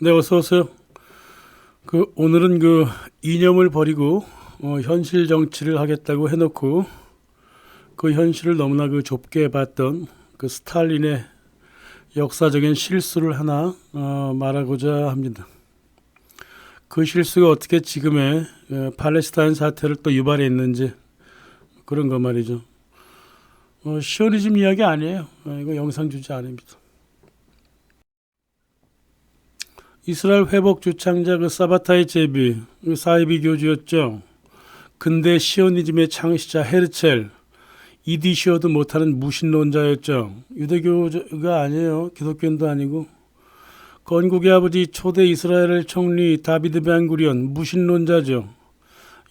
네, 어서 오세요. 오늘은 이념을 버리고 현실 정치를 하겠다고 해놓고 그 현실을 너무나 좁게 봤던 스탈린의 역사적인 실수를 하나 말하고자 합니다. 그 실수가 어떻게 지금의 팔레스타인 사태를 또 유발했는지 그런 거 말이죠. 시오니즘 이야기 아니에요. 이거 영상 주제 아닙니다. 이스라엘 회복 주창자 사바타이 제비, 사이비 교주였죠. 근대 시오니즘의 창시자 헤르첼, 이디시어도 못하는 무신론자였죠. 유대교가 아니에요. 기독교인도 아니고. 건국의 아버지 초대 이스라엘 총리 다비드 벤구리온 무신론자죠.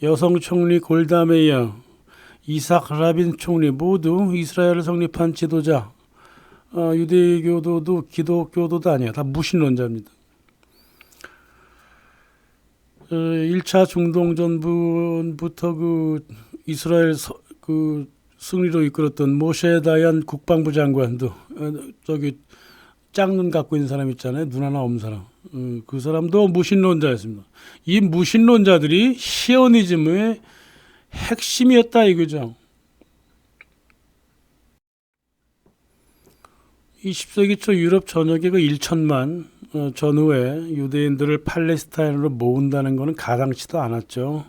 여성 총리 골다 메이어, 이삭 라빈 총리 모두 이스라엘을 성립한 지도자. 유대교도도 기독교도도 아니에요. 다 무신론자입니다. 1차 중동전부터 이스라엘 승리로 이끌었던 모셰 다얀 국방부 장관도 저기 짝눈 갖고 있는 사람 있잖아요. 눈 하나 없는 사람. 그 사람도 무신론자였습니다. 이 무신론자들이 시오니즘의 핵심이었다 이거죠. 20세기 초 유럽 전역의 1천만 전후에 유대인들을 팔레스타인으로 모은다는 것은 가당치도 않았죠.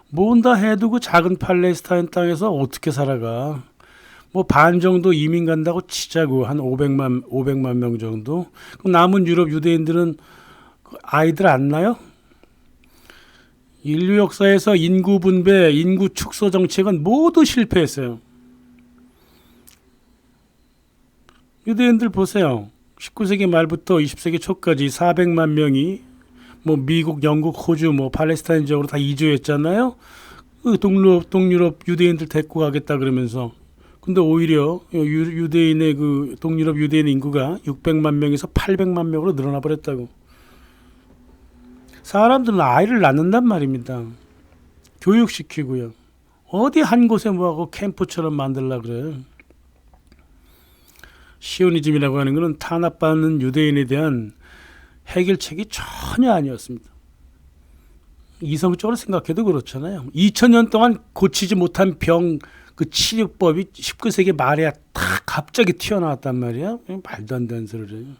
모은다 해도 작은 팔레스타인 땅에서 어떻게 살아가? 반 정도 이민 간다고 치자고 한 500만 명 정도. 그럼 남은 유럽 유대인들은 아이들 안 나요? 인류 역사에서 인구 분배, 인구 축소 정책은 모두 실패했어요. 유대인들 보세요. 19세기 말부터 20세기 초까지 400만 명이 미국, 영국, 호주, 팔레스타인 지역으로 다 이주했잖아요. 동유럽 유대인들 데리고 가겠다 그러면서. 근데 오히려 유대인의 동유럽 유대인 인구가 600만 명에서 800만 명으로 늘어나 버렸다고. 사람들은 아이를 낳는단 말입니다. 교육시키고요. 어디 한 곳에 뭐하고 캠프처럼 만들라 그래요. 시오니즘이라고 하는 것은 탄압받는 유대인에 대한 해결책이 전혀 아니었습니다. 이성적으로 생각해도 그렇잖아요. 2000년 동안 고치지 못한 병 치료법이 19세기 말에 딱 갑자기 튀어나왔단 말이야. 말도 안 되는 소리를 해요.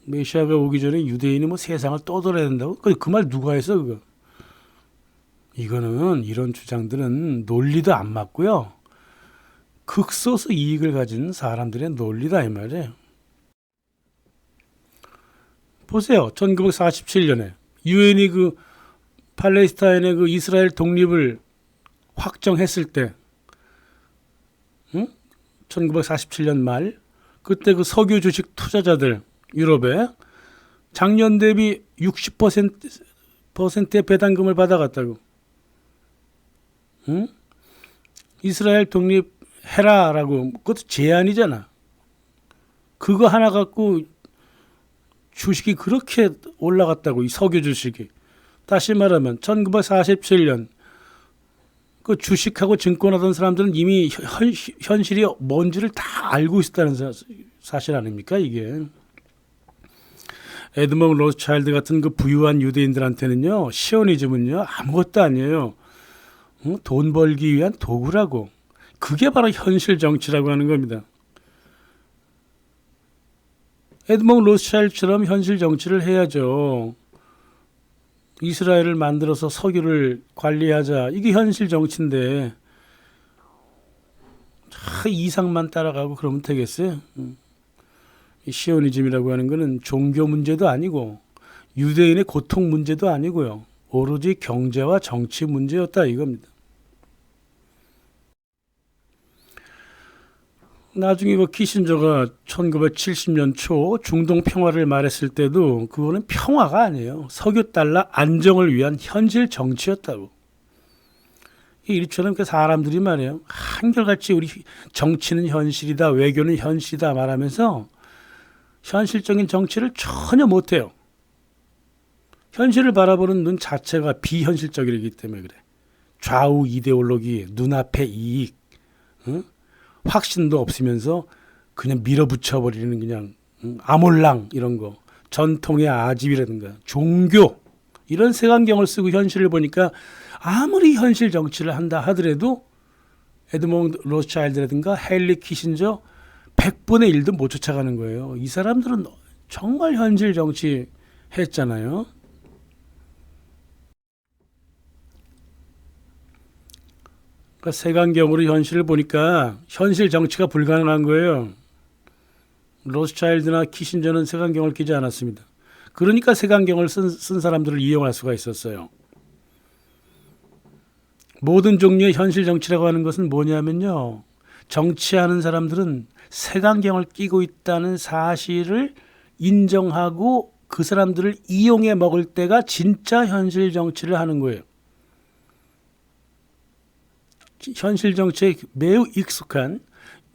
메시아가 오기 전에 유대인이 세상을 떠돌아야 된다고? 그 말 누가 했어 그거? 이거는 이런 주장들은 논리도 안 맞고요. 극소수 이익을 가진 사람들의 논리다 이 말이에요. 보세요. 1947년에 유엔이 팔레스타인의 이스라엘 독립을 확정했을 때, 1947년 말 그때 석유 주식 투자자들 유럽에 작년 대비 60%의 배당금을 받아갔다고. 이스라엘 독립 해라라고. 그것도 제안이잖아. 그거 하나 갖고 주식이 그렇게 올라갔다고. 이 석유 주식이. 다시 말하면 1947년 주식하고 증권하던 사람들은 이미 현실이 뭔지를 다 알고 있었다는 사실 아닙니까 이게. 에드먼 로스차일드 같은 부유한 유대인들한테는요, 시오니즘은요 아무것도 아니에요. 돈 벌기 위한 도구라고. 그게 바로 현실 정치라고 하는 겁니다. 에드먼 로스차일드처럼 현실 정치를 해야죠. 이스라엘을 만들어서 석유를 관리하자. 이게 현실 정치인데 이상만 따라가고 그러면 되겠어요? 시오니즘이라고 하는 것은 종교 문제도 아니고 유대인의 고통 문제도 아니고요. 오로지 경제와 정치 문제였다 이겁니다. 나중에 키신저가 1970년 초 중동 평화를 말했을 때도 그거는 평화가 아니에요. 석유 달러 안정을 위한 현실 정치였다고. 이처럼 사람들이 말이에요. 한결같이 우리 정치는 현실이다, 외교는 현실이다 말하면서 현실적인 정치를 전혀 못해요. 현실을 바라보는 눈 자체가 비현실적이기 때문에 그래. 좌우 이데올로기, 눈앞의 이익, 확신도 없으면서 그냥 밀어붙여버리는 그냥 아몰랑 이런 거. 전통의 아집이라든가 종교 이런 색안경을 쓰고 현실을 보니까 아무리 현실 정치를 한다 하더라도 에드몽드 로스차일드라든가 헨리 키신저 100분의 1도 못 쫓아가는 거예요. 이 사람들은 정말 현실 정치 했잖아요. 그러니까 색안경으로 현실을 보니까 현실 정치가 불가능한 거예요. 로스차일드나 키신저는 색안경을 끼지 않았습니다. 그러니까 색안경을 쓴 사람들을 이용할 수가 있었어요. 모든 종류의 현실 정치라고 하는 것은 뭐냐면요. 정치하는 사람들은 색안경을 끼고 있다는 사실을 인정하고 그 사람들을 이용해 먹을 때가 진짜 현실 정치를 하는 거예요. 현실 정치에 매우 익숙한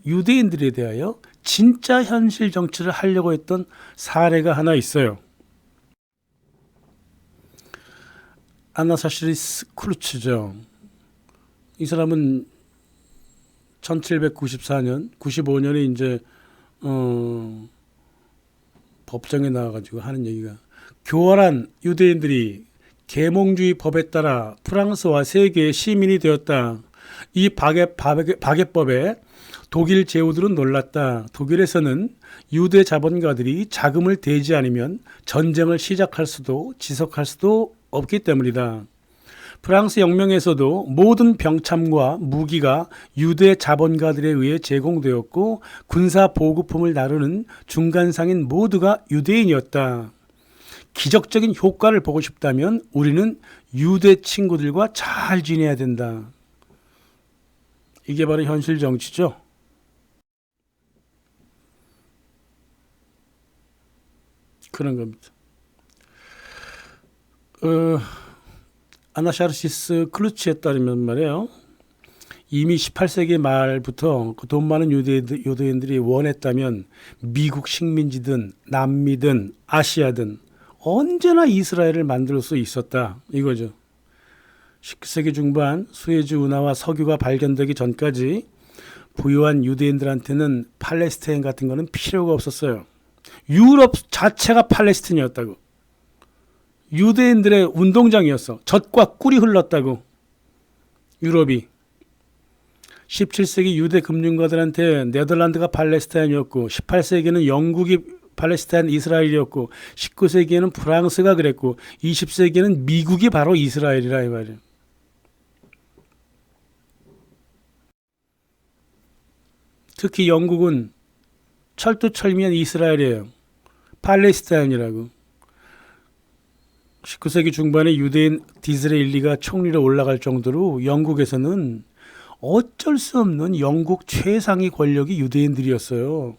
유대인들에 대하여 진짜 현실 정치를 하려고 했던 사례가 하나 있어요. 아나사시리스 크루츠죠. 이 사람은 1794년, 95년에 이제 법정에 나와가지고 하는 얘기가 교활한 유대인들이 계몽주의 법에 따라 프랑스와 세계의 시민이 되었다. 이 바게법에 독일 제후들은 놀랐다. 독일에서는 유대 자본가들이 자금을 대지 않으면 전쟁을 시작할 수도 지속할 수도 없기 때문이다. 프랑스 혁명에서도 모든 병참과 무기가 유대 자본가들에 의해 제공되었고 군사 보급품을 나르는 중간상인 모두가 유대인이었다. 기적적인 효과를 보고 싶다면 우리는 유대 친구들과 잘 지내야 된다. 이게 바로 현실 정치죠. 그런 겁니다. 아나샤르시스 클루츠에 따르면 말이에요. 이미 18세기 말부터 그 돈 많은 유대인들이 원했다면 미국 식민지든 남미든 아시아든 언제나 이스라엘을 만들 수 있었다 이거죠. 19세기 중반 수에즈 운하와 석유가 발견되기 전까지 부유한 유대인들한테는 팔레스타인 같은 거는 필요가 없었어요. 유럽 자체가 팔레스타인이었다고. 유대인들의 운동장이었어. 젖과 꿀이 흘렀다고. 유럽이. 17세기 유대 금융가들한테 네덜란드가 팔레스타인이었고 18세기에는 영국이 팔레스타인 이스라엘이었고 19세기에는 프랑스가 그랬고 20세기에는 미국이 바로 이스라엘이라 이 말이에요. 특히 영국은 철두철미한 이스라엘이에요. 팔레스타인이라고. 19세기 중반에 유대인 디즈레일리가 총리로 올라갈 정도로 영국에서는 어쩔 수 없는 영국 최상위 권력이 유대인들이었어요.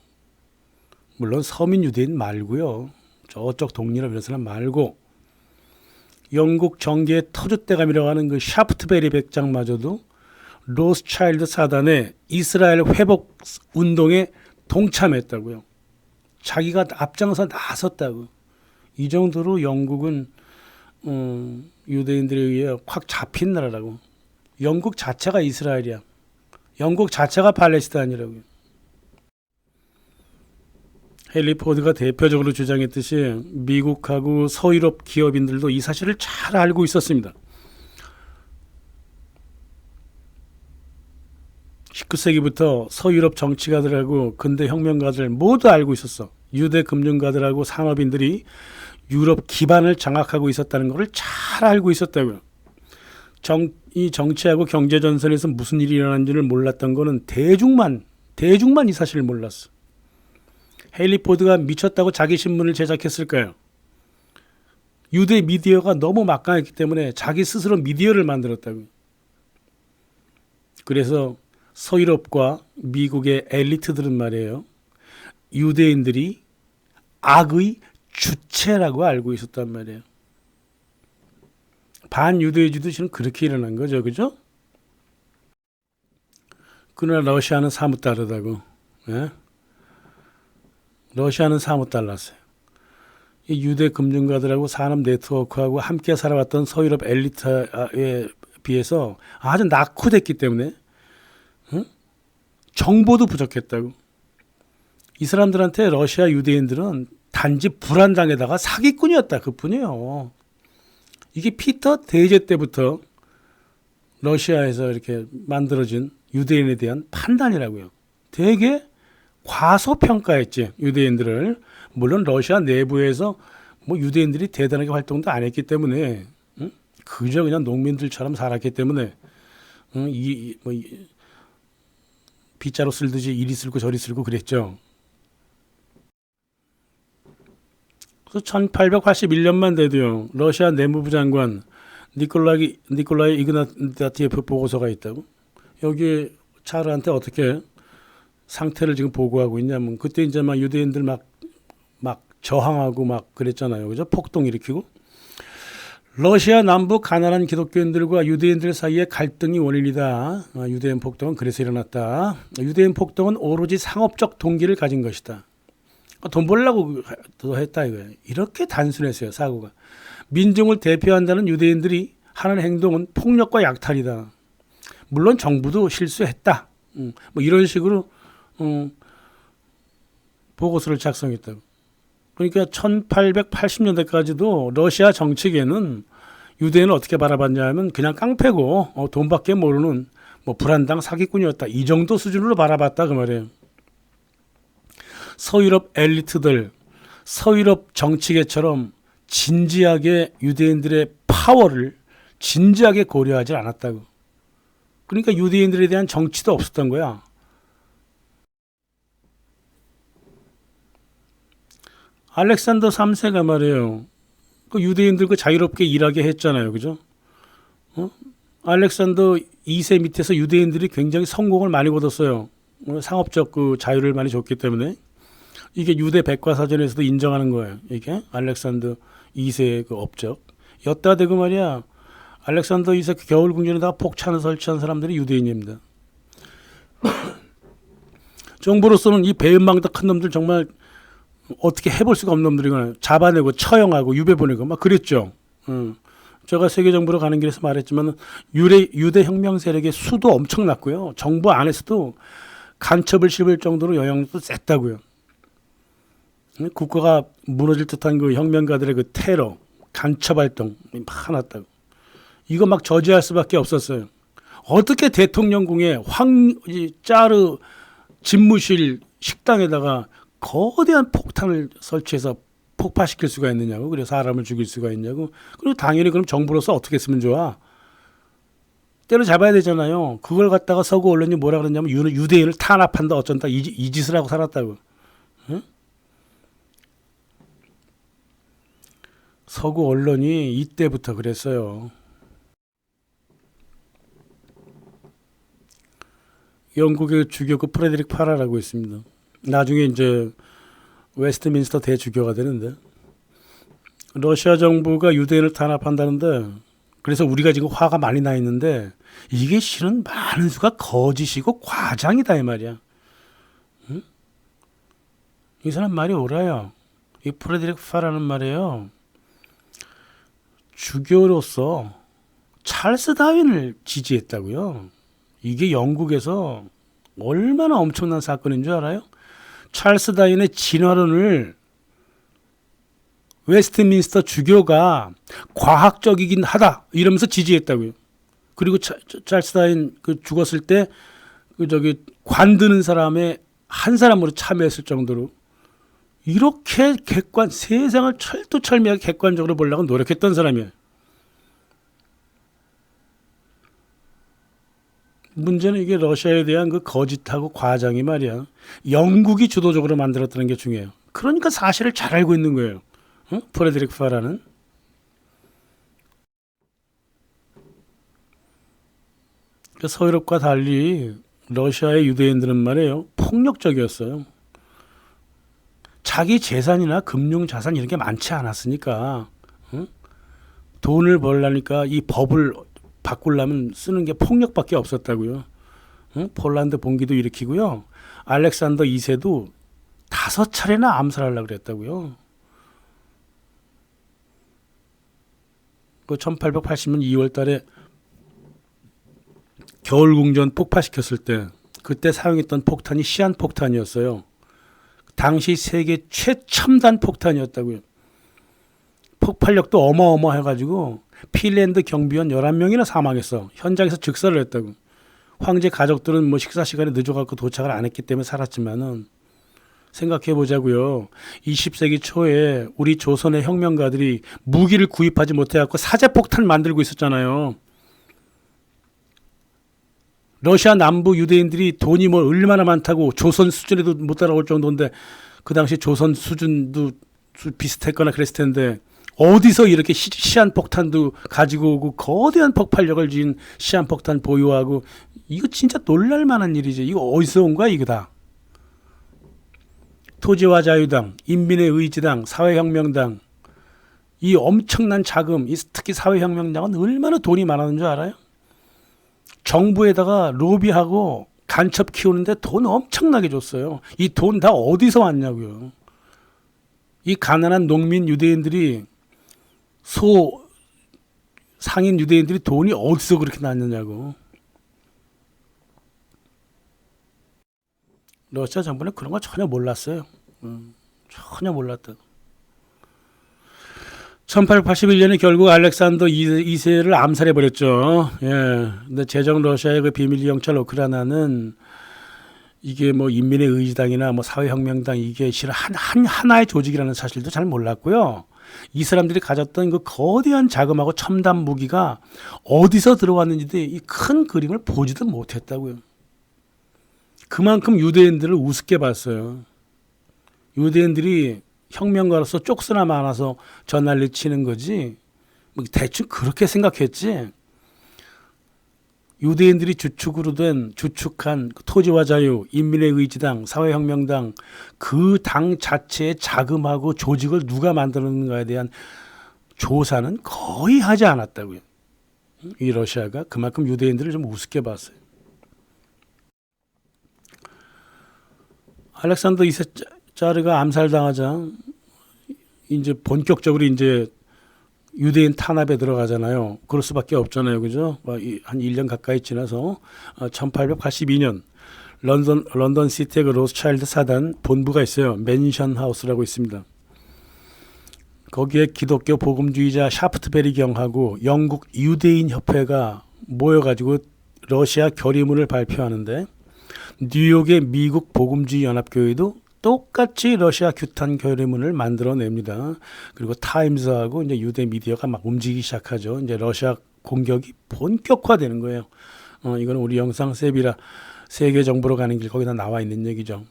물론 서민 유대인 말고요. 저쪽 동유럽 이런 사람 말고 영국 정계의 터줏대감이라고 하는 그 샤프트베리 백장마저도 로스차일드 사단의 이스라엘 회복 운동에 동참했다고요. 자기가 앞장서 나섰다고. 이 정도로 영국은 유대인들에 의해 확 잡힌 나라라고. 영국 자체가 이스라엘이야. 영국 자체가 팔레스타인이라고요. 헨리 포드가 대표적으로 주장했듯이 미국하고 서유럽 기업인들도 이 사실을 잘 알고 있었습니다. 19세기부터 서유럽 정치가들하고 근대 혁명가들 모두 알고 있었어. 유대 금융가들하고 상업인들이 유럽 기반을 장악하고 있었다는 것을 잘 알고 있었다고요. 이 정치하고 경제 전선에서 무슨 일이 일어나는지를 몰랐던 거는 대중만 이 사실을 몰랐어. 헨리 포드가 미쳤다고 자기 신문을 제작했을까요? 유대 미디어가 너무 막강했기 때문에 자기 스스로 미디어를 만들었다고요. 그래서 서유럽과 미국의 엘리트들은 말이에요. 유대인들이 악의 주체라고 알고 있었단 말이에요. 반유대주의도 지금 그렇게 일어난 거죠. 그죠? 그러나 러시아는 사뭇 다르다고. 예? 러시아는 사뭇 달랐어요. 이 유대 금융가들하고 산업 네트워크하고 함께 살아왔던 서유럽 엘리트에 비해서 아주 낙후됐기 때문에 정보도 부족했다고. 이 사람들한테 러시아 유대인들은 단지 불안당에다가 사기꾼이었다 그뿐이에요. 이게 피터 대제 때부터 러시아에서 이렇게 만들어진 유대인에 대한 판단이라고요. 되게 과소평가했지 유대인들을. 물론 러시아 내부에서 뭐 유대인들이 대단하게 활동도 안 했기 때문에 그저 그냥 농민들처럼 살았기 때문에 빗자루 쓸듯이 이리 쓸고 저리 쓸고 그랬죠. 그래서 1881년만 돼도요. 러시아 내무부 장관 니콜라이 이그나티예프 보고서가 있다고. 여기에 차르한테 어떻게 상태를 지금 보고하고 있냐면 그때 이제 막 유대인들 막 저항하고 막 그랬잖아요. 그죠? 폭동 일으키고. 러시아 남부 가난한 기독교인들과 유대인들 사이의 갈등이 원인이다. 유대인 폭동은 그래서 일어났다. 유대인 폭동은 오로지 상업적 동기를 가진 것이다. 돈 벌려고 했다 이거예요. 이렇게 단순했어요. 사고가. 민중을 대표한다는 유대인들이 하는 행동은 폭력과 약탈이다. 물론 정부도 실수했다. 뭐 이런 식으로 보고서를 작성했다고. 그러니까 1880년대까지도 러시아 정치계는 유대인을 어떻게 바라봤냐 하면 그냥 깡패고 돈밖에 모르는 뭐 불안당 사기꾼이었다. 이 정도 수준으로 바라봤다 그 말이에요. 서유럽 엘리트들, 서유럽 정치계처럼 진지하게 유대인들의 파워를 진지하게 고려하지 않았다고. 그러니까 유대인들에 대한 정치도 없었던 거야. 알렉산더 3세가 말이에요. 그 유대인들 그 자유롭게 일하게 했잖아요. 그죠? 알렉산더 2세 밑에서 유대인들이 굉장히 성공을 많이 거뒀어요. 상업적 그 자유를 많이 줬기 때문에. 이게 유대 백과사전에서도 인정하는 거예요. 이게 알렉산더 2세의 그 업적. 여따 대고 말이야. 알렉산더 2세 그 겨울궁전에다가 폭탄을 설치한 사람들이 유대인입니다. 정부로서는 이 배은망덕 큰 놈들 정말 어떻게 해볼 수가 없는 놈들이거나 잡아내고 처형하고 유배 보내고 막 그랬죠. 제가 세계 정부로 가는 길에서 말했지만 유대 혁명 세력의 수도 엄청났고요. 정부 안에서도 간첩을 씹을 정도로 영향력도 셌다고요. 국가가 무너질 듯한 그 혁명가들의 그 테러, 간첩 활동 많았다고. 이거 막 저지할 수밖에 없었어요. 어떻게 대통령궁에 짜르 집무실 식당에다가 거대한 폭탄을 설치해서 폭파시킬 수가 있느냐고. 그래서 사람을 죽일 수가 있냐고. 그리고 당연히 그럼 정부로서 어떻게 했으면 좋아. 때려잡아야 되잖아요. 그걸 갖다가 서구 언론이 뭐라 그러냐면 유대인을 탄압한다 어쩐다 이 짓을 하고 살았다고. 응? 서구 언론이 이때부터 그랬어요. 영국의 주교그 프레드릭 파라라고 있습니다. 나중에 이제 웨스트민스터 대주교가 되는데 러시아 정부가 유대인을 탄압한다는데 그래서 우리가 지금 화가 많이 나 있는데 이게 실은 많은 수가 거짓이고 과장이다 이 말이야. 응? 이 사람 말이 옳아요. 이 프레드릭 파라는 말이에요. 주교로서 찰스 다윈을 지지했다고요. 이게 영국에서 얼마나 엄청난 사건인 줄 알아요? 찰스 다윈의 진화론을 웨스트민스터 주교가 과학적이긴 하다 이러면서 지지했다고요. 그리고 찰스 다윈 그 죽었을 때 그 관드는 사람의 한 사람으로 참여했을 정도로 이렇게 세상을 철두철미하게 객관적으로 보려고 노력했던 사람이에요. 문제는 이게 러시아에 대한 그 거짓하고 과장이 말이야. 영국이 주도적으로 만들었다는 게 중요해요. 그러니까 사실을 잘 알고 있는 거예요. 프레드릭 파라는. 서유럽과 달리 러시아의 유대인들은 말이에요. 폭력적이었어요. 자기 재산이나 금융 자산 이런 게 많지 않았으니까 돈을 벌려니까 이 법을 바꾸려면 쓰는 게 폭력밖에 없었다고요. 폴란드 봉기도 일으키고요. 알렉산더 2세도 5차례나 암살하려고 그랬다고요. 그 1880년 2월 달에 겨울궁전 폭파시켰을 때 그때 사용했던 폭탄이 시한폭탄이었어요. 당시 세계 최첨단 폭탄이었다고요. 폭발력도 어마어마해가지고 핀란드 경비원 11명이나 사망했어. 현장에서 즉사를 했다고. 황제 가족들은 뭐 식사 시간에 늦어갖고 도착을 안 했기 때문에 살았지만은 생각해 보자고요. 20세기 초에 우리 조선의 혁명가들이 무기를 구입하지 못해갖고 사제폭탄 만들고 있었잖아요. 러시아 남부 유대인들이 돈이 뭐 얼마나 많다고 조선 수준에도 못 따라올 정도인데 그 당시 조선 수준도 비슷했거나 그랬을 텐데 어디서 이렇게 시한폭탄도 가지고 오고 거대한 폭발력을 지닌 시한폭탄 보유하고 이거 진짜 놀랄 만한 일이지. 이거 어디서 온 거야 이거 다. 토지와 자유당, 인민의 의지당, 사회혁명당 이 엄청난 자금, 특히 사회혁명당은 얼마나 돈이 많았는 줄 알아요? 정부에다가 로비하고 간첩 키우는데 돈 엄청나게 줬어요. 이 돈 다 어디서 왔냐고요. 이 가난한 농민 유대인들이 상인 유대인들이 돈이 어디서 그렇게 났느냐고. 러시아 정부는 그런 거 전혀 몰랐어요. 전혀 몰랐다. 1881년에 결국 알렉산더 2세를 암살해버렸죠. 예. 근데 제정 러시아의 그 비밀 경찰 우크라이나는 이게 뭐 인민의 의지당이나 뭐 사회혁명당 이게 실은 하나의 조직이라는 사실도 잘 몰랐고요. 이 사람들이 가졌던 그 거대한 자금하고 첨단 무기가 어디서 들어왔는지도 이 큰 그림을 보지도 못했다고요. 그만큼 유대인들을 우습게 봤어요. 유대인들이 혁명가로서 쪽수나 많아서 저 난리 치는 거지. 뭐 대충 그렇게 생각했지. 유대인들이 주축한 토지와 자유, 인민의 의지당, 사회혁명당 그 당 자체의 자금하고 조직을 누가 만들었는가에 대한 조사는 거의 하지 않았다고요. 이 러시아가 그만큼 유대인들을 좀 우습게 봤어요. 알렉산더 2세 짜르가 암살당하자 이제 본격적으로 이제 유대인 탄압에 들어가잖아요. 그럴 수밖에 없잖아요. 그죠? 한 1년 가까이 지나서 1882년 런던 시티의 그 로스차일드 사단 본부가 있어요. 맨션 하우스라고 있습니다. 거기에 기독교 복음주의자 샤프트베리 경하고 영국 유대인 협회가 모여가지고 러시아 결의문을 발표하는데 뉴욕의 미국 복음주의 연합교회도 똑같이 러시아 규탄 결의문을 만들어냅니다. 그리고 타임즈하고 이제 유대 미디어가 막 움직이기 시작하죠. 이제 러시아 공격이 본격화되는 거예요. 이거는 우리 영상 세비라 세계 정부로 가는 길 거기다 나와 있는 얘기죠.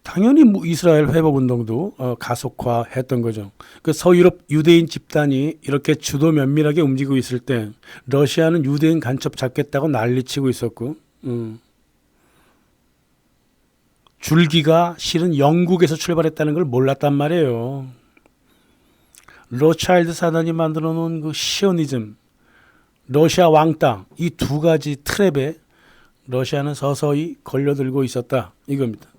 당연히 이스라엘 회복 운동도 가속화했던 거죠. 그 서유럽 유대인 집단이 이렇게 주도 면밀하게 움직이고 있을 때 러시아는 유대인 간첩 잡겠다고 난리치고 있었고. 줄기가 실은 영국에서 출발했다는 걸 몰랐단 말이에요. 로차일드 사단이 만들어 놓은 그 시오니즘, 러시아 왕따 이 두 가지 트랩에 러시아는 서서히 걸려들고 있었다 이겁니다.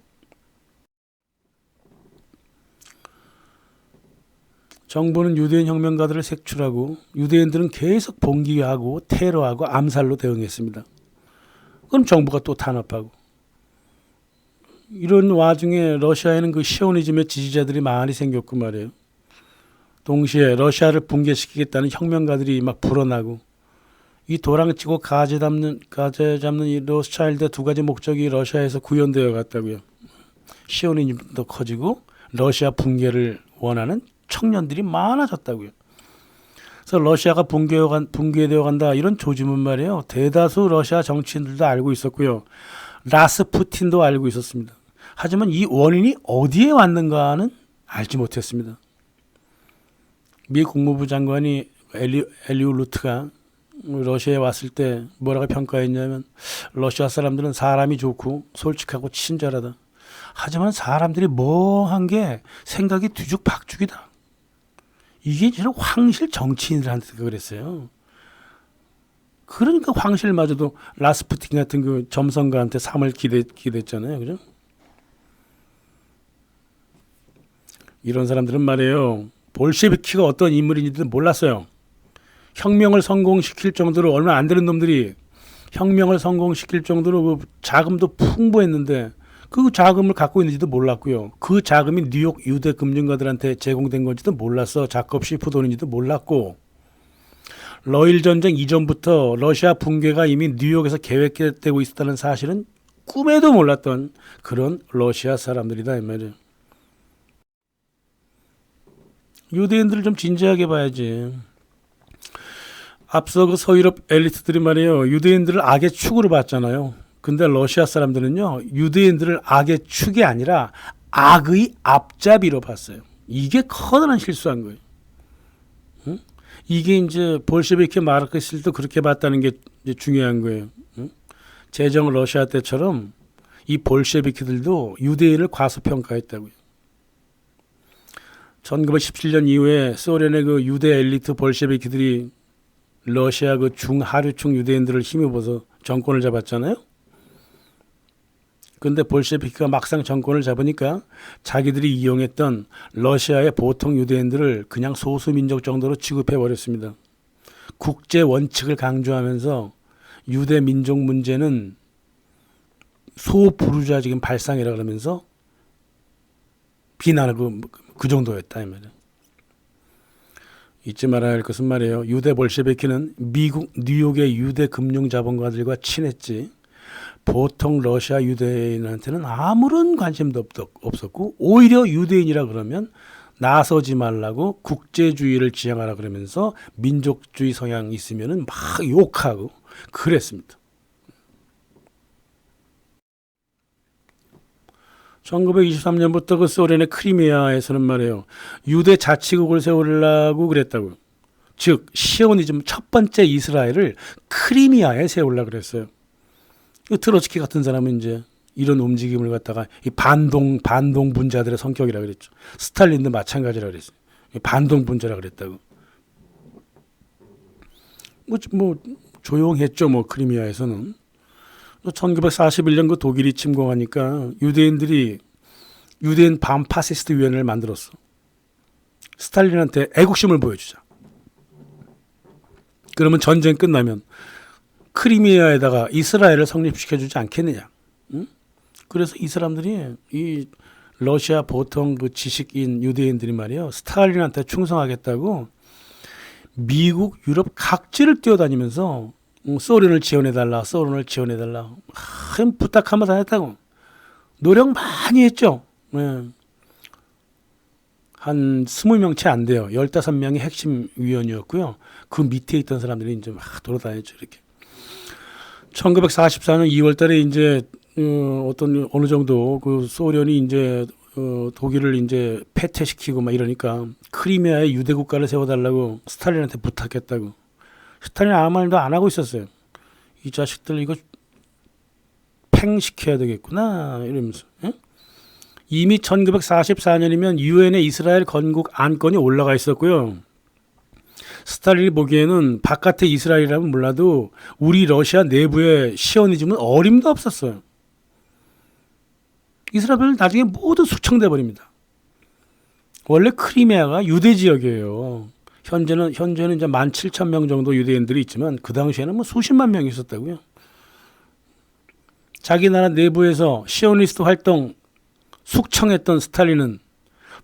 정부는 유대인 혁명가들을 색출하고 유대인들은 계속 봉기하고 테러하고 암살로 대응했습니다. 그럼 정부가 또 탄압하고 이런 와중에 러시아에는 그 시오니즘의 지지자들이 많이 생겼고 말이에요. 동시에 러시아를 붕괴시키겠다는 혁명가들이 막 불어나고 이 도랑치고 가재 잡는 이 로스차일드 두 가지 목적이 러시아에서 구현되어 갔다고요. 시오니즘도 커지고 러시아 붕괴를 원하는 청년들이 많아졌다고요. 그래서 러시아가 붕괴되어 간다 이런 조짐은 말이에요. 대다수 러시아 정치인들도 알고 있었고요. 라스푸틴도 알고 있었습니다. 하지만 이 원인이 어디에 왔는가는 알지 못했습니다. 미 국무부 장관이 엘리우 루트가 러시아에 왔을 때 뭐라고 평가했냐면 러시아 사람들은 사람이 좋고 솔직하고 친절하다. 하지만 사람들이 뭐한 게 생각이 뒤죽박죽이다. 이게 진짜 황실 정치인들한테 그랬어요. 그러니까 황실마저도 라스푸틴 같은 그 점성가한테 삼을 기댔잖아요. 그죠? 이런 사람들은 말이에요. 볼셰비키가 어떤 인물인지도 몰랐어요. 혁명을 성공시킬 정도로 얼마 안 되는 놈들이 혁명을 성공시킬 정도로 그 자금도 풍부했는데 그 자금을 갖고 있는지도 몰랐고요. 그 자금이 뉴욕 유대 금융가들한테 제공된 건지도 몰랐어. 자컵 시프 돈인지도 몰랐고, 러일 전쟁 이전부터 러시아 붕괴가 이미 뉴욕에서 계획되고 있었다는 사실은 꿈에도 몰랐던 그런 러시아 사람들이다 이 말이에요. 유대인들을 좀 진지하게 봐야지. 앞서 그 서유럽 엘리트들이 말이에요, 유대인들을 악의 축으로 봤잖아요. 근데 러시아 사람들은요, 유대인들을 악의 축이 아니라 악의 앞잡이로 봤어요. 이게 커다란 실수한 거예요. 응? 이게 이제 볼셰비키 마르크스도 그렇게 봤다는 게 이제 중요한 거예요. 응? 제정 러시아 때처럼 이 볼셰비키들도 유대인을 과소평가했다고요. 1917년 이후에 소련의 그 유대 엘리트 볼셰비키들이 러시아 그 중하류층 유대인들을 힘입어서 정권을 잡았잖아요. 근데 볼셰비키가 막상 정권을 잡으니까 자기들이 이용했던 러시아의 보통 유대인들을 그냥 소수민족 정도로 취급해 버렸습니다. 국제 원칙을 강조하면서 유대 민족 문제는 소부르주아적인 발상이라 그러면서 비난을 그 정도였다 이 말이에요. 잊지 말아야 할 것은 말이에요, 유대 볼셰비키는 미국 뉴욕의 유대 금융 자본가들과 친했지 보통 러시아 유대인한테는 아무런 관심도 없었고, 오히려 유대인이라 그러면 나서지 말라고 국제주의를 지향하라 그러면서 민족주의 성향이 있으면은 막 욕하고 그랬습니다. 1923년부터 그 소련의 크리미아에서는 말이에요, 유대 자치국을 세우려고 그랬다고요. 즉 시오니즘 첫 번째 이스라엘을 크리미아에 세우려고 그랬어요. 트로츠키 같은 사람은 이제 이런 움직임을 갖다가 이 반동 분자들의 성격이라 그랬죠. 스탈린도 마찬가지라 그랬어요. 반동 분자라 그랬다고. 뭐 조용했죠. 뭐 크리미아에서는. 1941년 그 독일이 침공하니까 유대인 반파시스트 위원회를 만들었어. 스탈린한테 애국심을 보여주자. 그러면 전쟁 끝나면 크리미아에다가 이스라엘을 성립시켜주지 않겠느냐. 응? 그래서 이 사람들이 이 러시아 보통 그 지식인 유대인들이 말이에요, 스탈린한테 충성하겠다고 미국, 유럽 각지를 뛰어다니면서 소련을 지원해달라, 부탁하면 다 했다고. 노력 많이 했죠. 네. 한 20명 채 안 돼요. 15명이 핵심 위원이었고요. 그 밑에 있던 사람들이 이제 막 돌아다녔죠, 이렇게. 1944년 2월 달에 이제 어느 정도 그 소련이 이제 독일을 이제 패퇴시키고 막 이러니까 크리미아에 유대 국가를 세워달라고 스탈린한테 부탁했다고. 스탈린 아무 말도 안 하고 있었어요. 이 자식들 이거 팽시켜야 되겠구나 이러면서. 예? 이미 1944년이면 유엔의 이스라엘 건국 안건이 올라가 있었고요. 스탈린이 보기에는 바깥의 이스라엘이라면 몰라도 우리 러시아 내부의 시오니즘은 어림도 없었어요. 이스라엘 나중에 모두 숙청돼 버립니다. 원래 크리미아가 유대 지역이에요. 현재는 이제 17,000명 정도 유대인들이 있지만 그 당시에는 뭐 수십만 명이 있었다고요. 자기 나라 내부에서 시오니스트 활동 숙청했던 스탈린은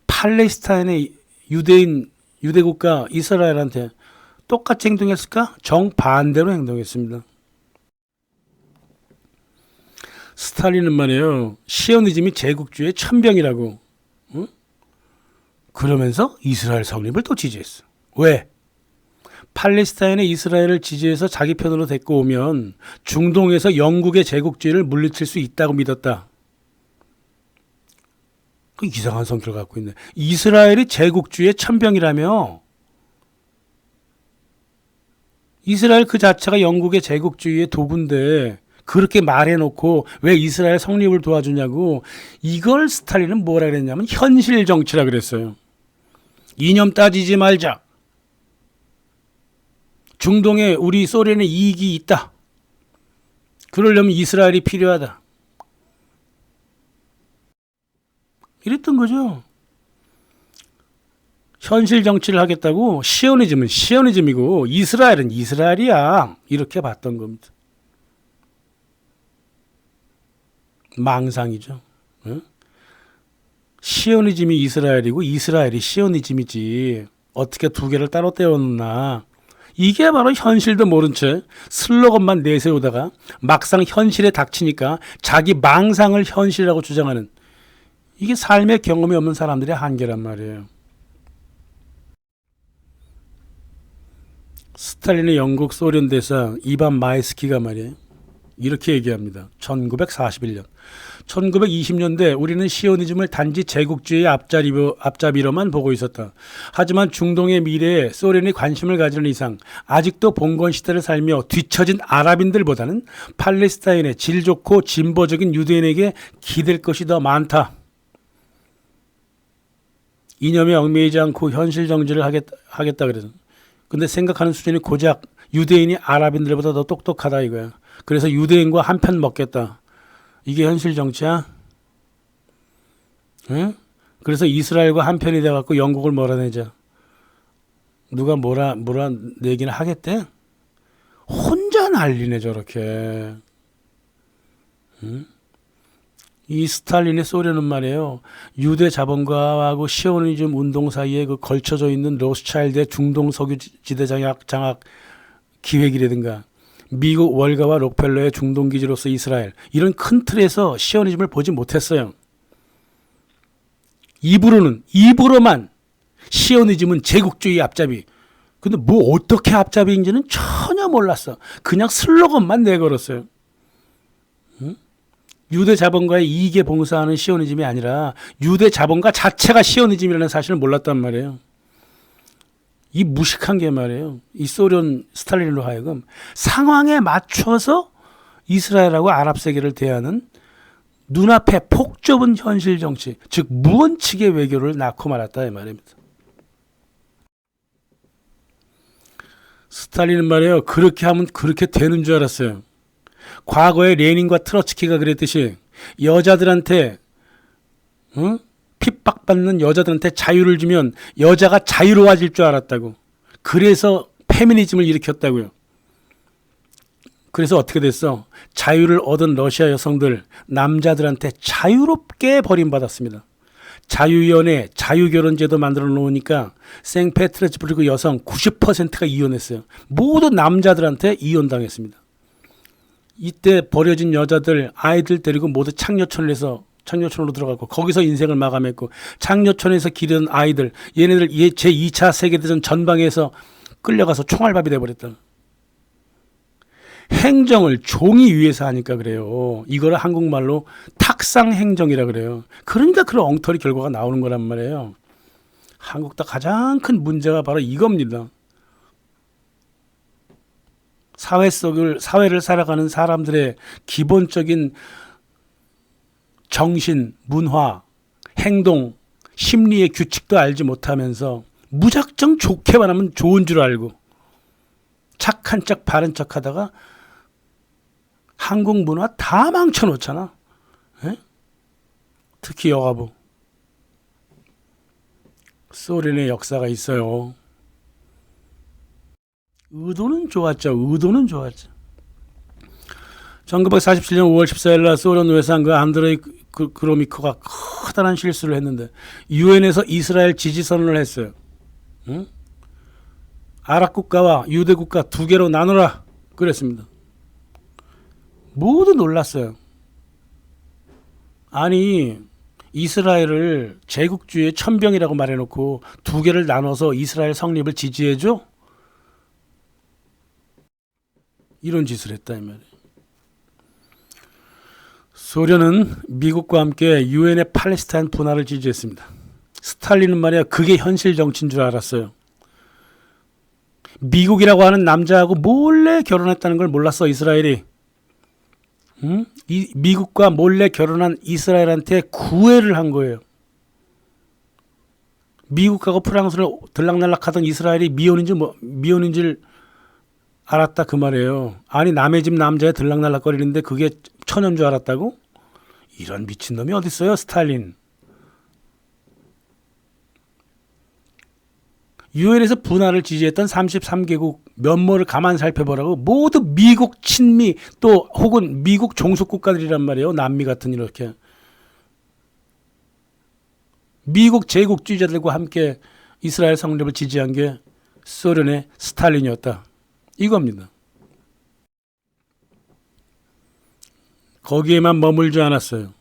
팔레스타인의 유대 국가 이스라엘한테 똑같이 행동했을까? 정반대로 행동했습니다. 스탈린은 말이에요, 시오니즘이 제국주의의 천병이라고. 응? 그러면서 이스라엘 성립을 또 지지했어. 왜? 팔레스타인의 이스라엘을 지지해서 자기 편으로 데리고 오면 중동에서 영국의 제국주의를 물리칠 수 있다고 믿었다. 그 이상한 성격을 갖고 있네. 이스라엘이 제국주의의 천병이라며. 이스라엘 그 자체가 영국의 제국주의의 도구인데 그렇게 말해놓고 왜 이스라엘 성립을 도와주냐고. 이걸 스탈린은 뭐라 그랬냐면 현실 정치라 그랬어요. 이념 따지지 말자. 중동에 우리 소련의 이익이 있다. 그러려면 이스라엘이 필요하다. 이랬던 거죠. 현실 정치를 하겠다고. 시오니즘은 시오니즘이고 이스라엘은 이스라엘이야. 이렇게 봤던 겁니다. 망상이죠. 시오니즘이 이스라엘이고 이스라엘이 시오니즘이지. 어떻게 두 개를 따로 떼어놓나. 이게 바로 현실도 모른 채 슬로건만 내세우다가 막상 현실에 닥치니까 자기 망상을 현실이라고 주장하는, 이게 삶의 경험이 없는 사람들의 한계란 말이에요. 스탈린의 영국 소련 대사 이반 마이스키가 말이에요. 이렇게 얘기합니다. 1941년. 1920년대 우리는 시오니즘을 단지 제국주의의 앞잡이로만 보고 있었다. 하지만 중동의 미래에 소련이 관심을 가지는 이상 아직도 봉건 시대를 살며 뒤처진 아랍인들보다는 팔레스타인의 질 좋고 진보적인 유대인에게 기댈 것이 더 많다. 이념에 얽매이지 않고 현실 정치를 하겠다 그래서. 근데 생각하는 수준이 고작 유대인이 아랍인들보다 더 똑똑하다 이거야. 그래서 유대인과 한편 먹겠다. 이게 현실 정치야? 응? 그래서 이스라엘과 한편이 돼갖고 영국을 몰아내자. 누가 몰아내기는 하겠대? 혼자 난리네 저렇게. 응? 이 스탈린의 소련은 말이에요. 유대 자본가하고 시오니즘 운동 사이에 그 걸쳐져 있는 로스차일드의 중동 석유 지대 장악 기획이라든가 미국 월가와 록펠러의 중동 기지로서 이스라엘, 이런 큰 틀에서 시오니즘을 보지 못했어요. 입으로만 시오니즘은 제국주의 앞잡이. 근데 뭐 어떻게 앞잡이인지는 전혀 몰랐어. 그냥 슬로건만 내걸었어요. 응? 유대 자본가의 이익에 봉사하는 시오니즘이 아니라 유대 자본가 자체가 시오니즘이라는 사실을 몰랐단 말이에요. 이 무식한 게 말이에요. 이 소련 스탈린으로 하여금 상황에 맞춰서 이스라엘하고 아랍 세계를 대하는 눈앞에 폭 좁은 현실 정치, 즉 무원칙의 외교를 낳고 말았다 이 말입니다. 스탈린은 말이에요. 그렇게 하면 그렇게 되는 줄 알았어요. 과거에 레닌과 트로츠키가 그랬듯이 여자들한테 핍박받는 여자들한테 자유를 주면 여자가 자유로워질 줄 알았다고. 그래서 페미니즘을 일으켰다고요. 그래서 어떻게 됐어? 자유를 얻은 러시아 여성들, 남자들한테 자유롭게 버림받았습니다. 자유연애, 자유결혼제도 만들어 놓으니까 생페트르스부르크 여성 90%가 이혼했어요. 모두 남자들한테 이혼당했습니다. 이때 버려진 여자들, 아이들 데리고 모두 창녀촌으로 들어가고 거기서 인생을 마감했고, 창녀촌에서 기른 아이들, 얘네들 제2차 세계대전 전방에서 끌려가서 총알밥이 돼버렸다. 행정을 종이 위에서 하니까 그래요. 이거를 한국말로 탁상행정이라 그래요. 그러니까 그런 엉터리 결과가 나오는 거란 말이에요. 한국도 가장 큰 문제가 바로 이겁니다. 사회를 살아가는 사람들의 기본적인 정신, 문화, 행동, 심리의 규칙도 알지 못하면서 무작정 좋게만 하면 좋은 줄 알고 착한 척 바른 척 하다가 한국 문화 다 망쳐놓잖아. 에? 특히 여가부. 소련의 역사가 있어요. 의도는 좋았죠. 1947년 5월 14일 날 소련 외상 그 안드레이 그로미코가 커다란 실수를 했는데 유엔에서 이스라엘 지지 선언을 했어요. 응? 아랍 국가와 유대 국가 두 개로 나누라 그랬습니다. 모두 놀랐어요. 아니 이스라엘을 제국주의의 천병이라고 말해놓고 두 개를 나눠서 이스라엘 성립을 지지해줘? 이런 짓을 했다 이 말이에요. 소련은 미국과 함께 유엔의 팔레스타인 분할을 지지했습니다. 스탈린은 말이야 그게 현실 정치인 줄 알았어요. 미국이라고 하는 남자하고 몰래 결혼했다는 걸 몰랐어 이스라엘이. 응? 이 미국과 몰래 결혼한 이스라엘한테 구애를 한 거예요. 미국하고 프랑스를 들락날락하던 이스라엘이 미혼인 줄 알았다 그 말이에요. 아니 남의 집 남자에 들락날락거리는데 그게 처녀인 줄 알았다고? 이런 미친놈이 어딨어요 스탈린. 유엔에서 분할을 지지했던 33개국 면모를 가만 살펴보라고 모두 미국 친미 또 혹은 미국 종속 국가들이란 말이에요. 남미 같은 이렇게. 미국 제국주의자들과 함께 이스라엘 성립을 지지한 게 소련의 스탈린이었다. 이겁니다. 거기에만 머물지 않았어요.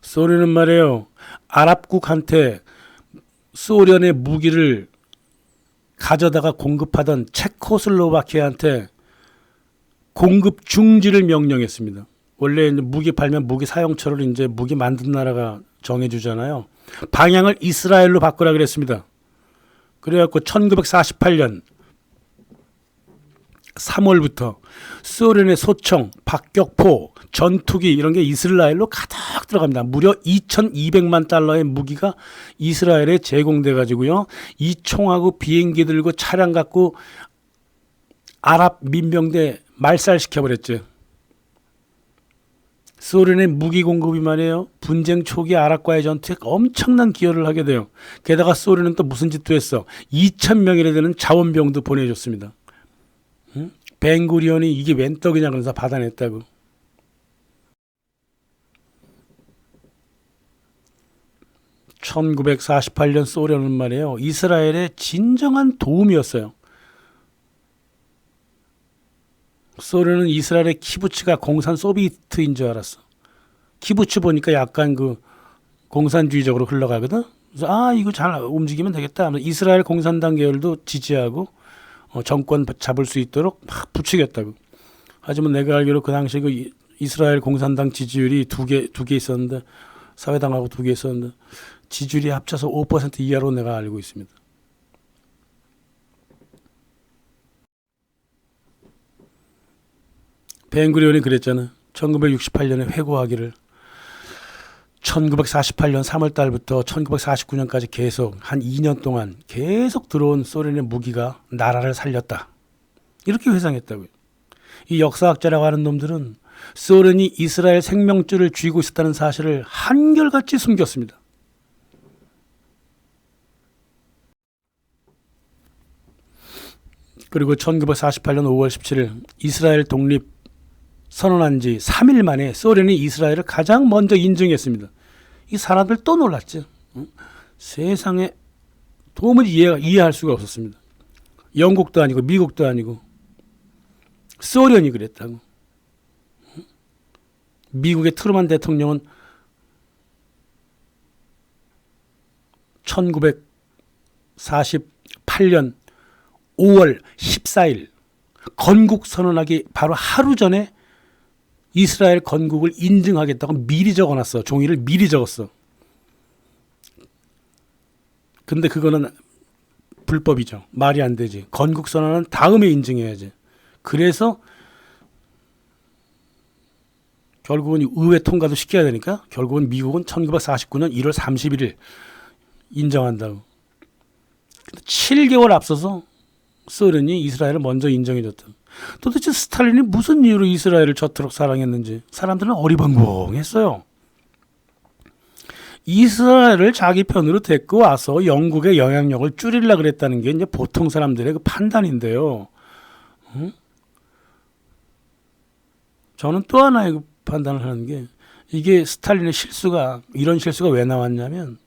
소련은 말이에요. 아랍국한테 소련의 무기를 가져다가 공급하던 체코슬로바키아한테 공급 중지를 명령했습니다. 원래 무기 팔면 무기 사용처를 이제 무기 만든 나라가 정해주잖아요. 방향을 이스라엘로 바꾸라 그랬습니다. 그래갖고 1948년 3월부터 소련의 소총, 박격포, 전투기 이런 게 이스라엘로 가득 들어갑니다. 무려 2,200만 달러의 무기가 이스라엘에 제공돼 가지고요. 이 총하고 비행기 들고 차량 갖고 아랍 민병대 말살시켜버렸죠. 소련의 무기 공급이 말이에요. 분쟁 초기 아랍과의 전투에 엄청난 기여를 하게 돼요. 게다가 소련은 또 무슨 짓도 했어. 2,000명이나 되는 자원병도 보내줬습니다. 벤구리온이 이게 웬 떡이냐 그래서 받아냈다고. (1948년) 소련은 말이에요. 이스라엘의 진정한 도움이었어요. 소련은 이스라엘의 키부츠가 공산 소비에트인 줄 알았어. 키부츠 보니까 약간 그 공산주의적으로 흘러가거든. 그래서 이거 잘 움직이면 되겠다. 이스라엘 공산당 계열도 지지하고 정권 잡을 수 있도록 막 부추겼다고. 하지만 내가 알기로 그 당시 그 이스라엘 공산당 지지율이 두 개 있었는데, 사회당하고 두 개 있었는데 지지율이 합쳐서 5% 이하로 내가 알고 있습니다. 벤구리온이 그랬잖아. 1968년에 회고하기를 1948년 3월 달부터 1949년까지 계속 한 2년 동안 계속 들어온 소련의 무기가 나라를 살렸다. 이렇게 회상했다고요. 이 역사학자라고 하는 놈들은 소련이 이스라엘 생명줄을 쥐고 있었다는 사실을 한결같이 숨겼습니다. 그리고 1948년 5월 17일 이스라엘 독립 선언한 지 3일 만에 소련이 이스라엘을 가장 먼저 인정했습니다. 이 사람들 또 놀랐죠. 세상에 도무지 이해할 수가 없었습니다. 영국도 아니고 미국도 아니고 소련이 그랬다고. 미국의 트루만 대통령은 1948년 5월 14일 건국 선언하기 바로 하루 전에 이스라엘 건국을 인증하겠다고 미리 적어놨어. 종이를 미리 적었어. 근데 그거는 불법이죠. 말이 안 되지. 건국 선언은 다음에 인증해야지. 그래서 결국은 의회 통과도 시켜야 되니까 결국은 미국은 1949년 1월 31일 인정한다고. 7개월 앞서서 소련이 이스라엘을 먼저 인정해줬다. 도대체 스탈린이 무슨 이유로 이스라엘을 저토록 사랑했는지 사람들은 어리벙벙했어요. 이스라엘을 자기 편으로 데리고 와서 영국의 영향력을 줄이려고 그랬다는 게 이제 보통 사람들의 그 판단인데요. 저는 또 하나의 그 판단을 하는 게, 이게 스탈린의 이런 실수가 왜 나왔냐면,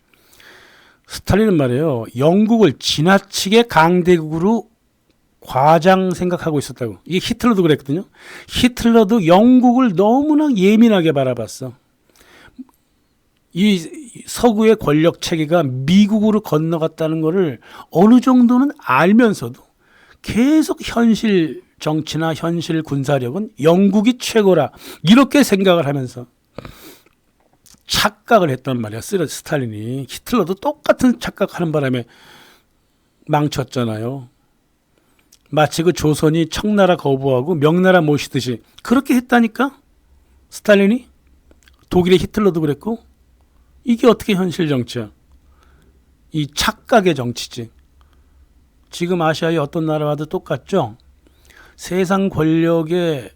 스탈린은 말이에요, 영국을 지나치게 강대국으로 과장 생각하고 있었다고. 이게 히틀러도 그랬거든요. 히틀러도 영국을 너무나 예민하게 바라봤어. 이 서구의 권력 체계가 미국으로 건너갔다는 것을 어느 정도는 알면서도 계속 현실 정치나 현실 군사력은 영국이 최고라 이렇게 생각을 하면서 착각을 했단 말이야. 스탈린이. 히틀러도 똑같은 착각하는 바람에 망쳤잖아요. 마치 그 조선이 청나라 거부하고 명나라 모시듯이 그렇게 했다니까. 스탈린이. 독일의 히틀러도 그랬고. 이게 어떻게 현실 정치야. 이 착각의 정치지. 지금 아시아의 어떤 나라와도 똑같죠. 세상 권력의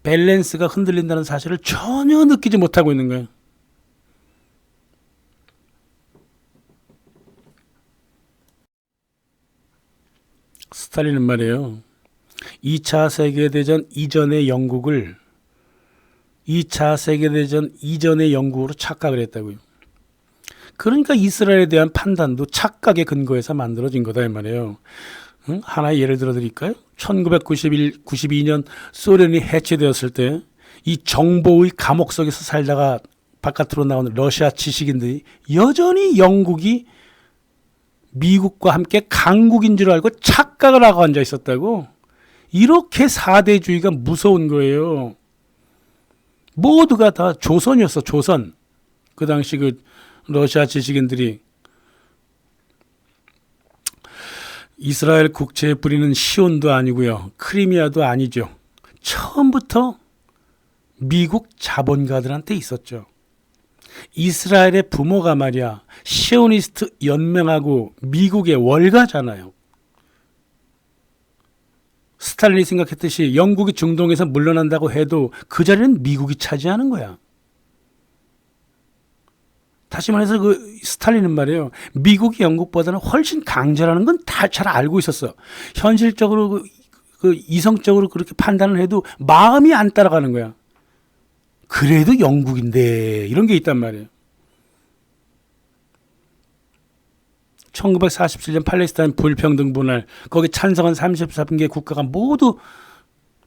밸런스가 흔들린다는 사실을 전혀 느끼지 못하고 있는 거예요. 스탈린은 말이에요, 2차 세계대전 이전의 영국을 2차 세계대전 이전의 영국으로 착각을 했다고요. 그러니까 이스라엘에 대한 판단도 착각에 근거해서 만들어진 거다 이 말이에요. 응? 하나의 예를 들어 드릴까요? 1992년 소련이 해체되었을 때 이 정보의 감옥 속에서 살다가 바깥으로 나오는 러시아 지식인들이 여전히 영국이 미국과 함께 강국인 줄 알고 착각을 하고 앉아 있었다고. 이렇게 사대주의가 무서운 거예요. 모두가 다 조선이었어, 조선. 그 당시 그 러시아 지식인들이 이스라엘 국채에 뿌리는 시온도 아니고요. 크리미아도 아니죠. 처음부터 미국 자본가들한테 있었죠. 이스라엘의 부모가 말이야 시오니스트 연맹하고 미국의 월가잖아요. 스탈린이 생각했듯이 영국이 중동에서 물러난다고 해도 그 자리는 미국이 차지하는 거야. 다시 말해서 그 스탈린은 말이에요. 미국이 영국보다는 훨씬 강자라는 건 다 잘 알고 있었어. 현실적으로 그 이성적으로 그렇게 판단을 해도 마음이 안 따라가는 거야. 그래도 영국인데 이런 게 있단 말이에요. 1947년 팔레스타인 불평등 분할 거기 찬성한 33개 국가가 모두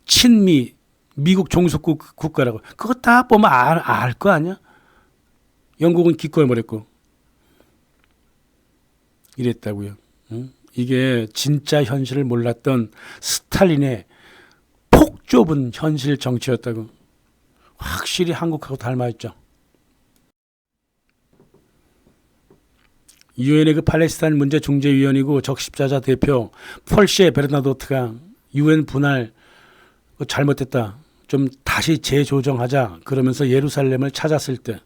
친미 미국 종속국 국가라고. 그거 다 보면 알 거 아니야? 영국은 기꺼워버렸고 이랬다고요. 응? 이게 진짜 현실을 몰랐던 스탈린의 폭 좁은 현실 정치였다고. 확실히 한국하고 닮아있죠. 유엔의 그 팔레스타인 문제 중재위원이고 적십자자 대표 폴시에 베르나도트가 유엔 분할 잘못됐다. 좀 다시 재조정하자. 그러면서 예루살렘을 찾았을 때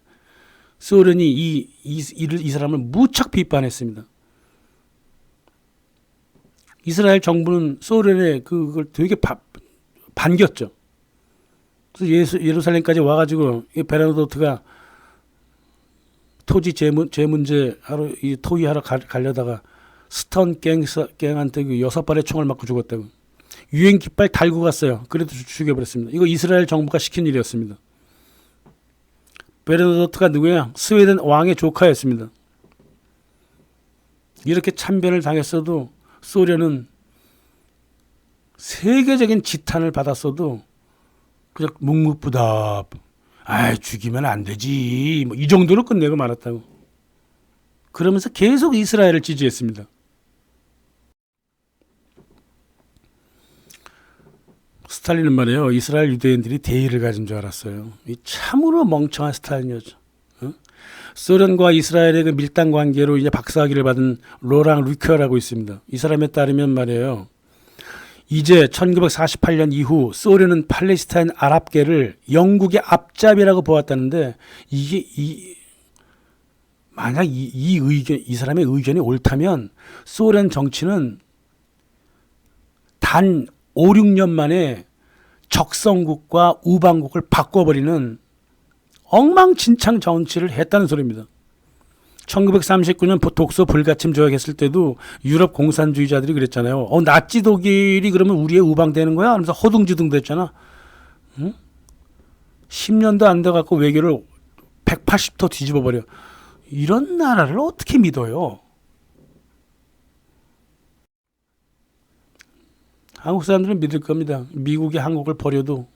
소련이 이 사람을 무척 비판했습니다. 이스라엘 정부는 소련의 그걸 되게 반겼죠. 그래서 예루살렘까지 와가지고 베르나도트가 토지 재문제 하러 토의하러 가려다가 스턴 갱한테 그 6발의 총을 맞고 죽었다고. 유엔 깃발 달고 갔어요. 그래도 죽여버렸습니다. 이거 이스라엘 정부가 시킨 일이었습니다. 베르나도트가 누구야? 스웨덴 왕의 조카였습니다. 이렇게 참변을 당했어도 소련은 세계적인 지탄을 받았어도 그냥 묵묵부답. 죽이면 안 되지. 뭐 이 정도로 끝내고 말았다고. 그러면서 계속 이스라엘을 지지했습니다. 스탈린은 말이에요. 이스라엘 유대인들이 대의를 가진 줄 알았어요. 이 참으로 멍청한 스탈린이었죠. 소련과 이스라엘의 그 밀당 관계로 이제 박사학위를 받은 로랑 루커라고 있습니다. 이 사람에 따르면 말이에요. 이제 1948년 이후 소련은 팔레스타인 아랍계를 영국의 앞잡이라고 보았다는데 이게 만약 이 사람의 의견이 옳다면 소련 정치는 단 5, 6년 만에 적성국과 우방국을 바꿔버리는 엉망진창 정치를 했다는 소리입니다. 1939년 독소 불가침 조약했을 때도 유럽 공산주의자들이 그랬잖아요. 나치 독일이 그러면 우리의 우방되는 거야? 하면서 허둥지둥 됐잖아. 응? 10년도 안 돼갖고 외교를 180도 뒤집어버려. 이런 나라를 어떻게 믿어요? 한국 사람들은 믿을 겁니다. 미국이 한국을 버려도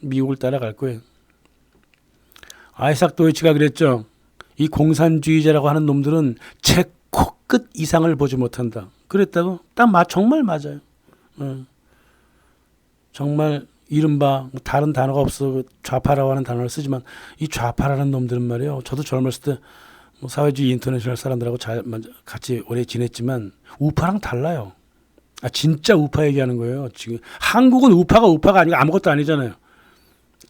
미국을 따라갈 거예요. 아이삭 도이치가 그랬죠. 이 공산주의자라고 하는 놈들은 제 코끝 이상을 보지 못한다. 그랬다고? 정말 맞아요. 정말 이른바 다른 단어가 없어 좌파라고 하는 단어를 쓰지만 이 좌파라는 놈들은 말이에요. 저도 젊었을 때 사회주의 인터내셔널 사람들하고 같이 오래 지냈지만 우파랑 달라요. 진짜 우파 얘기하는 거예요. 지금 한국은 우파가 아니고 아무것도 아니잖아요.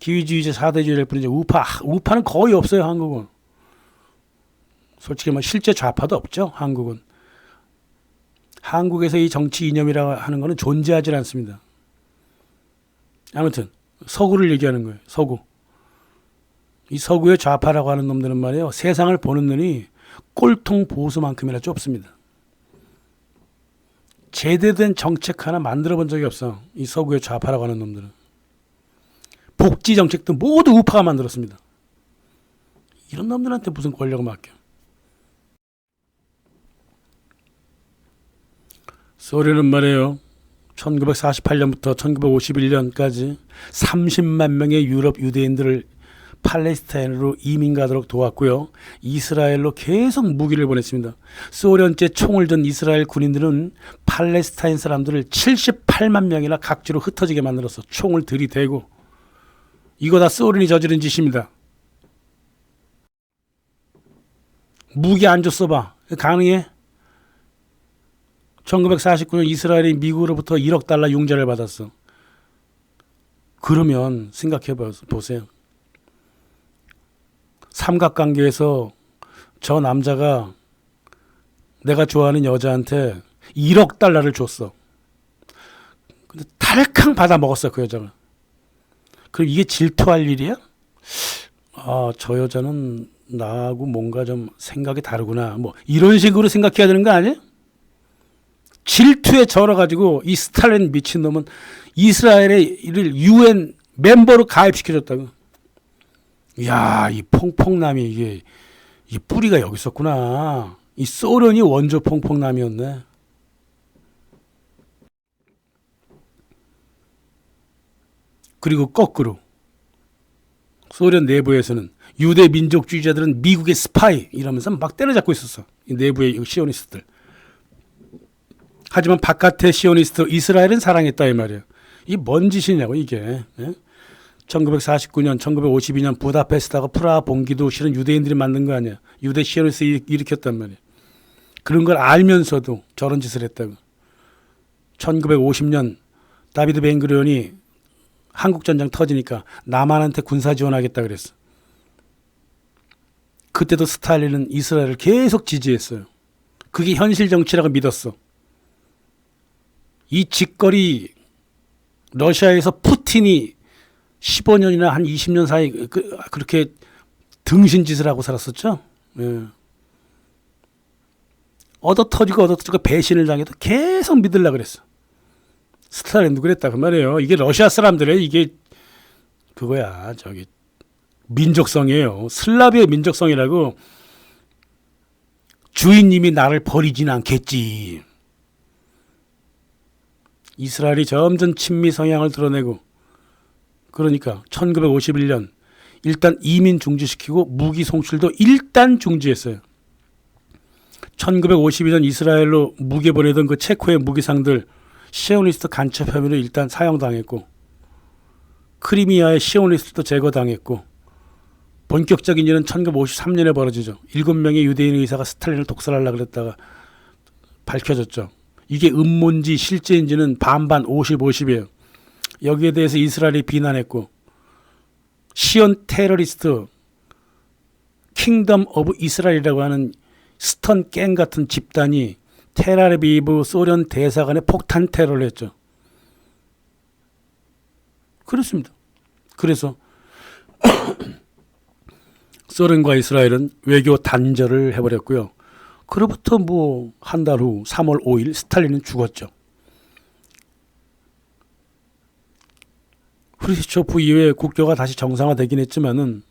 기회주의자 사대주의를 뿐이지 우파는 거의 없어요. 한국은. 솔직히 실제 좌파도 없죠. 한국은. 한국에서 이 정치 이념이라고 하는 거는 존재하지 않습니다. 아무튼 서구를 얘기하는 거예요. 서구. 이 서구의 좌파라고 하는 놈들은 말이에요. 세상을 보는 눈이 꼴통 보수만큼이나 좁습니다. 제대로 된 정책 하나 만들어 본 적이 없어. 이 서구의 좌파라고 하는 놈들은. 복지 정책도 모두 우파가 만들었습니다. 이런 놈들한테 무슨 권력을 맡겨. 소련은 말이에요. 1948년부터 1951년까지 30만 명의 유럽 유대인들을 팔레스타인으로 이민 가도록 도왔고요. 이스라엘로 계속 무기를 보냈습니다. 소련제 총을 든 이스라엘 군인들은 팔레스타인 사람들을 78만 명이나 각지로 흩어지게 만들어서 총을 들이대고, 이거 다 소련이 저지른 짓입니다. 무기 안 줬어 봐. 가능해? 1949년 이스라엘이 미국으로부터 1억 달러 융자를 받았어. 그러면 생각해 보세요. 삼각관계에서 저 남자가 내가 좋아하는 여자한테 1억 달러를 줬어. 근데 탈캉 받아 먹었어, 그 여자가. 그럼 이게 질투할 일이야? 아, 저 여자는 나하고 뭔가 좀 생각이 다르구나. 뭐 이런 식으로 생각해야 되는 거 아니야? 질투에 절어가지고 이 스탈린 미친놈은 이스라엘의 UN 멤버로 가입시켜줬다고. 이야, 이 퐁퐁남이 이게 뿌리가 여기 있었구나. 이 소련이 원조 퐁퐁남이었네. 그리고 거꾸로 소련 내부에서는 유대 민족주의자들은 미국의 스파이 이러면서 막 때려잡고 있었어. 이 내부의 시오니스트들. 하지만 바깥의 시오니스트 이스라엘은 사랑했다 이 말이에요. 이 뭔 짓이냐고 이게. 예? 1949년, 1952년 부다페스트하고 프라하 봉기도 실은 유대인들이 만든 거 아니야. 유대 시오니스트 일으켰단 말이야. 그런 걸 알면서도 저런 짓을 했다고. 1950년 다비드 벤구리온이 한국전쟁 터지니까 남한한테 군사 지원하겠다 그랬어. 그때도 스탈린은 이스라엘을 계속 지지했어요. 그게 현실 정치라고 믿었어. 이 짓거리 러시아에서 푸틴이 15년이나 한 20년 사이 그렇게 등신짓을 하고 살았었죠. 예. 얻어터지고 배신을 당해도 계속 믿으려고 그랬어. 스탈린도 그랬다 그 말이에요. 이게 러시아 사람들의 이게 그거야. 저기 민족성이에요. 슬라비의 민족성이라고. 주인님이 나를 버리진 않겠지. 이스라엘이 점점 친미 성향을 드러내고, 그러니까 1951년 일단 이민 중지시키고 무기 송출도 일단 중지했어요. 1952년 이스라엘로 무기 보내던 그 체코의 무기상들 시오니스트 간첩 혐의로 일단 사형당했고, 크리미아의 시오니스트도 제거당했고, 본격적인 일은 1953년에 벌어지죠. 7명의 유대인 의사가 스탈린을 독살하려고 그랬다가 밝혀졌죠. 이게 음모인지 실제인지는 반반 50-50이에요. 여기에 대해서 이스라엘이 비난했고, 시온 테러리스트 킹덤 오브 이스라엘이라고 하는 스턴 갱 같은 집단이 텔아비브 소련 대사관에 폭탄 테러를 했죠. 그렇습니다. 그래서 소련과 이스라엘은 외교 단절을 해버렸고요. 그로부터 뭐 한 달 후 3월 5일 스탈린은 죽었죠. 후르시초프 이후에 국교가 다시 정상화되긴 했지만은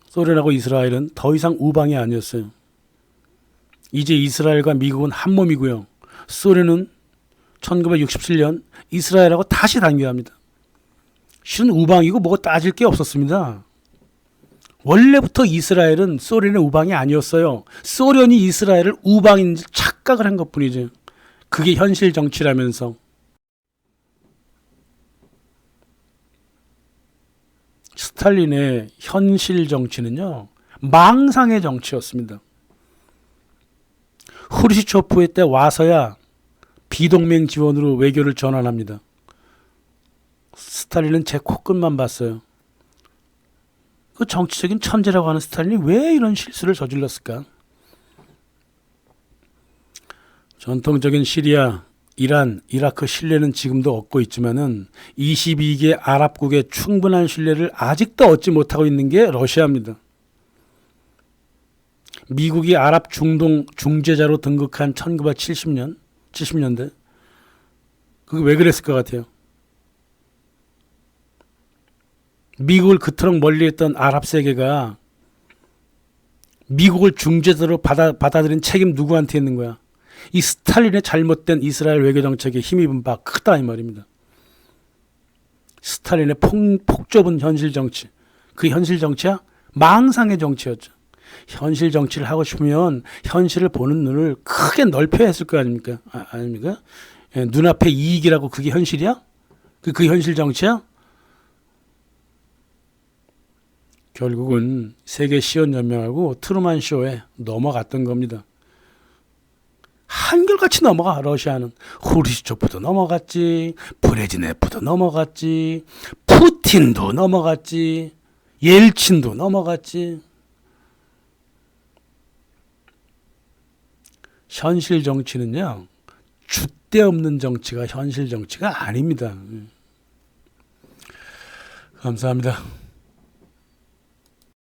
소련하고 이스라엘은 더 이상 우방이 아니었어요. 이제 이스라엘과 미국은 한 몸이고요. 소련은 1967년 이스라엘하고 다시 단교합니다. 실은 우방이고 뭐가 따질 게 없었습니다. 원래부터 이스라엘은 소련의 우방이 아니었어요. 소련이 이스라엘을 우방인 착각을 한 것뿐이죠. 그게 현실 정치라면서. 스탈린의 현실 정치는요, 망상의 정치였습니다. 후르시초프의 때 와서야 비동맹 지원으로 외교를 전환합니다. 스탈린은 제 코끝만 봤어요. 그 정치적인 천재라고 하는 스탈린이 왜 이런 실수를 저질렀을까? 전통적인 시리아, 이란, 이라크 신뢰는 지금도 얻고 있지만은 22개 아랍국의 충분한 신뢰를 아직도 얻지 못하고 있는 게 러시아입니다. 미국이 아랍 중동 중재자로 등극한 1970년, 70년대. 그게 왜 그랬을 것 같아요? 미국을 그토록 멀리했던 아랍 세계가 미국을 중재자로 받아들인 책임 누구한테 있는 거야? 이 스탈린의 잘못된 이스라엘 외교 정책에 힘입은 바 크다 이 말입니다. 스탈린의 폭 좁은 현실 정치, 그 현실 정치야 망상의 정치였죠. 현실 정치를 하고 싶으면 현실을 보는 눈을 크게 넓혀야 했을 거 아닙니까? 아닙니까? 예, 눈앞에 이익이라고 그게 현실이야? 그 현실 정치야? 결국은 세계 시연연맹하고 트루만 쇼에 넘어갔던 겁니다. 한결같이 넘어가. 러시아는 후르시초프도 넘어갔지, 브레즈네프도 넘어갔지, 푸틴도 넘어갔지, 옐친도 넘어갔지. 현실 정치는요, 줏대 없는 정치가 현실 정치가 아닙니다. 감사합니다.